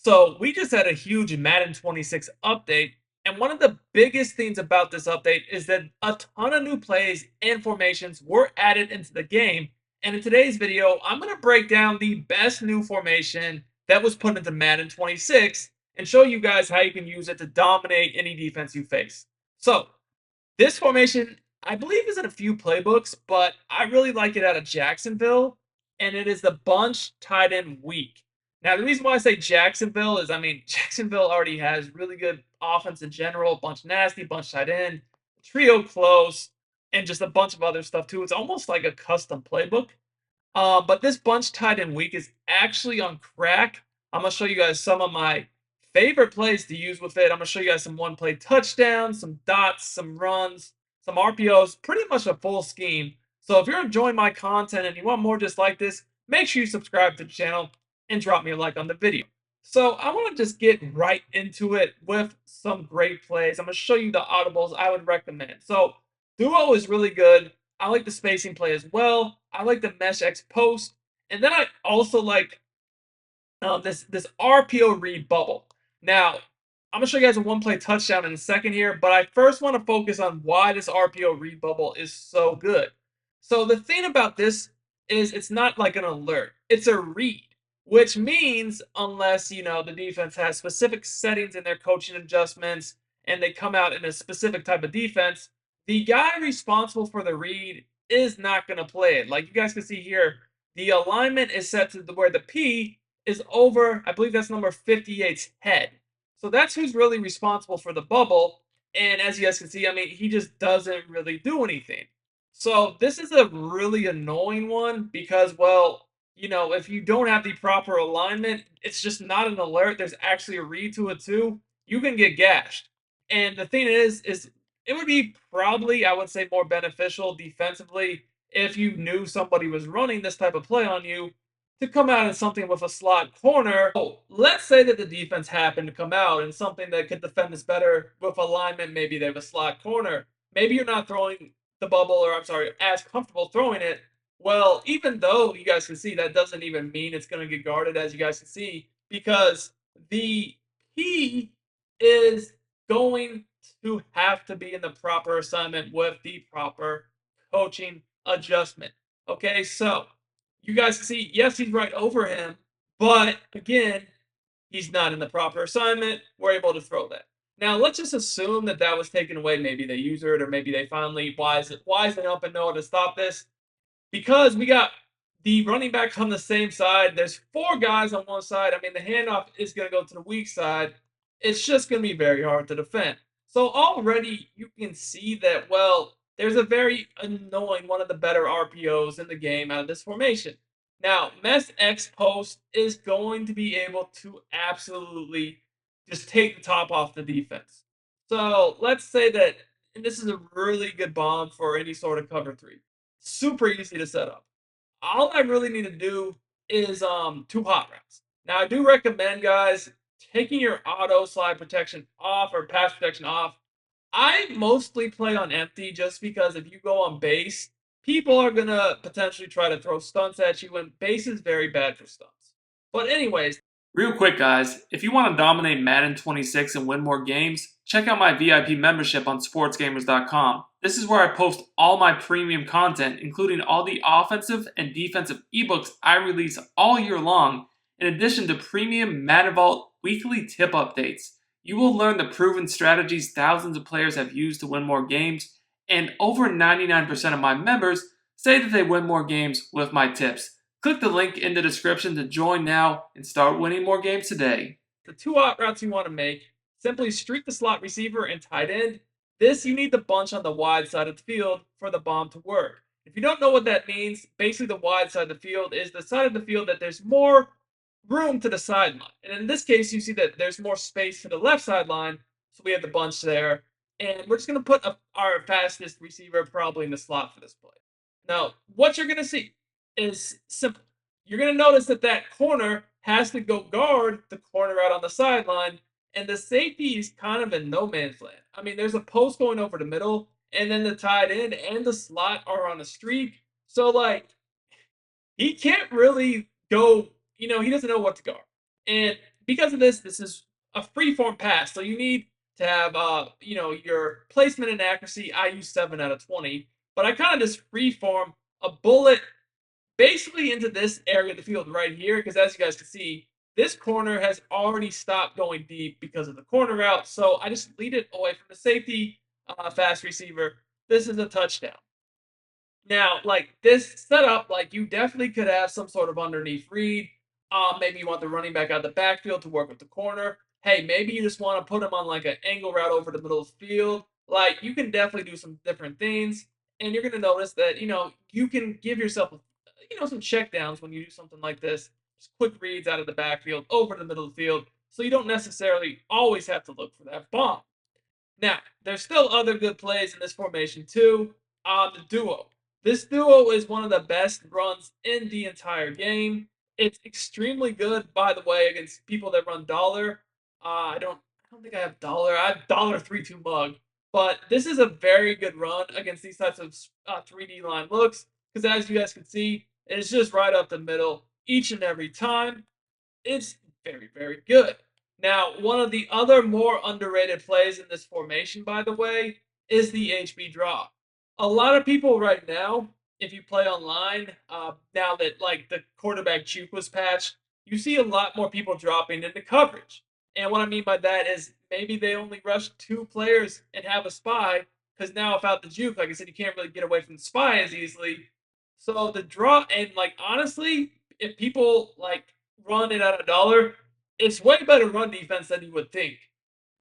So we just had a huge Madden 26 update, and one of the biggest things about this update is that a ton of new plays and formations were added into the game. And in today's video, I'm going to break down the best new formation that was put into Madden 26 and show you guys how you can use it to dominate any defense you face. So, this formation, I believe, is in a few playbooks, but I really like it out of Jacksonville, and it is the bunch tight end weak. Now, the reason why I say Jacksonville is, I mean, Jacksonville already has really good offense in general, bunch nasty, bunch tight end, trio close, and just a bunch of other stuff too. It's almost like a custom playbook. But this bunch tight end week is actually on crack. I'm gonna show you guys some of my favorite plays to use with it. I'm gonna show you guys some one play touchdowns, some dots, some runs, some RPOs, pretty much a full scheme. So if you're enjoying my content and you want more just like this, make sure you subscribe to the channel and drop me a like on the video. So I want to just get right into it with some great plays. I'm gonna show you the audibles I would recommend. So Duo is really good. I like the spacing play as well. I like the mesh X post, and then I also like this RPO read bubble. Now, I'm gonna show you guys a one play touchdown in a second here, but I first want to focus on why this RPO read bubble is so good. So the thing about this is it's not like an alert; it's a read, which means unless the defense has specific settings in their coaching adjustments and they come out in a specific type of defense, the guy responsible for the read is not going to play it. Like you guys can see here, the alignment is set to where the P is over, I believe that's number 58's head. So that's who's really responsible for the bubble. And as you guys can see, I mean, he just doesn't really do anything. So this is a really annoying one because, well, if you don't have the proper alignment, it's just not an alert. There's actually a read to it too. You can get gashed. And the thing is it would be probably, I would say, more beneficial defensively if you knew somebody was running this type of play on you to come out in something with a slot corner. Oh, let's say that the defense happened to come out in something that could defend this better with alignment. Maybe they have a slot corner. Maybe you're not throwing the bubble, or I'm sorry, as comfortable throwing it. Well, even though you guys can see that doesn't even mean it's going to get guarded, as you guys can see, because the P is going to have to be in the proper assignment with the proper coaching adjustment. Okay, so you guys can see, yes, he's right over him, but again, he's not in the proper assignment. We're able to throw that. Now, let's just assume that that was taken away. Maybe they use it, or maybe they finally wisen up and know how to stop this. Because we got the running back on the same side. There's four guys on one side. I mean, the handoff is going to go to the weak side. It's just going to be very hard to defend. So already you can see that, well, there's a very annoying, one of the better RPOs in the game out of this formation. Now, Mess X Post is going to be able to absolutely just take the top off the defense. So let's say that, and this is a really good bomb for any sort of cover three. Super easy to set up. All I really need to do is two hot routes. Now I do recommend, guys, taking your auto slide protection off or pass protection off. I mostly play on empty just because if you go on base, people are gonna potentially try to throw stunts at you, and base is very bad for stunts. But anyways, real quick, guys, if you want to dominate Madden 26 and win more games, check out my VIP membership on Sportsgamerz.com. This is where I post all my premium content, including all the offensive and defensive ebooks I release all year long, in addition to premium Madden Vault weekly tip updates. You will learn the proven strategies thousands of players have used to win more games, and over 99% of my members say that they win more games with my tips. Click the link in the description to join now and start winning more games today. The two out routes you want to make, simply streak the slot receiver and tight end. This, you need the bunch on the wide side of the field for the bomb to work. If you don't know what that means, basically the wide side of the field is the side of the field that there's more room to the sideline. And in this case, you see that there's more space to the left sideline, so we have the bunch there. And we're just going to put our fastest receiver probably in the slot for this play. Now, what you're going to see is simple. You're going to notice that that corner has to go guard the corner out on the sideline, and the safety is kind of in no man's land. I mean, there's a post going over the middle, and then the tight end and the slot are on a streak. So, he can't really go, he doesn't know what to guard. And because of this, this is a free-form pass. So you need to have your placement and accuracy. I use 7 out of 20, but I kind of just free-form a bullet basically into this area of the field right here, because as you guys can see, this corner has already stopped going deep because of the corner route. So I just lead it away from the safety, fast receiver. This is a touchdown. Now, like this setup, like you definitely could have some sort of underneath read. Maybe you want the running back out of the backfield to work with the corner. Hey, maybe you just want to put him on like an angle route over the middle of the field. Like you can definitely do some different things, and you're gonna notice that you can give yourself some check downs when you do something like this. Just quick reads out of the backfield over the middle of the field, so you don't necessarily always have to look for that bomb. Now, there's still other good plays in this formation too. The duo. This duo is one of the best runs in the entire game. It's extremely good, by the way, against people that run dollar. I don't think I have dollar. I have dollar 3-2 mug, but this is a very good run against these types of 3D line looks because as you guys can see, it's just right up the middle each and every time. It's very, very good. Now, one of the other more underrated plays in this formation, by the way, is the HB drop. A lot of people right now, if you play online, now that like the quarterback juke was patched, you see a lot more people dropping into coverage. And what I mean by that is maybe they only rush 2 players and have a spy, because now without the juke, like I said, you can't really get away from the spy as easily. So the draw, and like honestly, if people like run it at a dollar, it's way better run defense than you would think.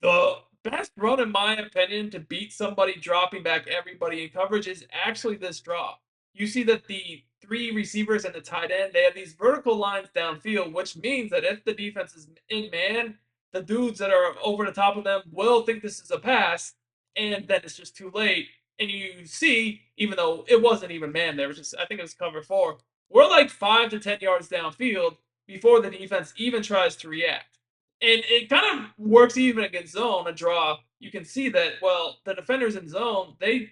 The best run, in my opinion, to beat somebody dropping back everybody in coverage is actually this drop. You see that the 3 receivers and the tight end, they have these vertical lines downfield, which means that if the defense is in man, the dudes that are over the top of them will think this is a pass, and then it's just too late. And you see, even though it wasn't even man, there was just I think it was cover 4. We're like 5 to 10 yards downfield before the defense even tries to react. And it kind of works even against zone, a draw. You can see that, well, the defenders in zone, they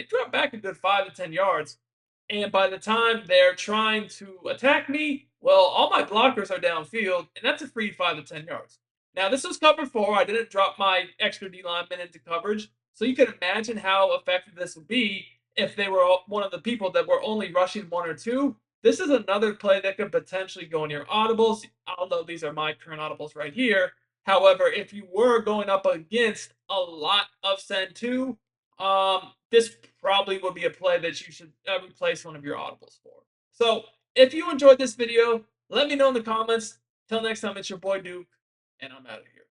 drop back a good 5 to 10 yards. And by the time they're trying to attack me, well, all my blockers are downfield, and that's a free 5 to 10 yards. Now, this was cover 4. I didn't drop my extra D lineman into coverage. So you can imagine how effective this would be if they were one of the people that were only rushing 1 or 2. This is another play that could potentially go in your audibles, although these are my current audibles right here. However, if you were going up against a lot of send 2, this probably would be a play that you should replace one of your audibles for. So if you enjoyed this video, let me know in the comments. Till next time, it's your boy Duke, and I'm out of here.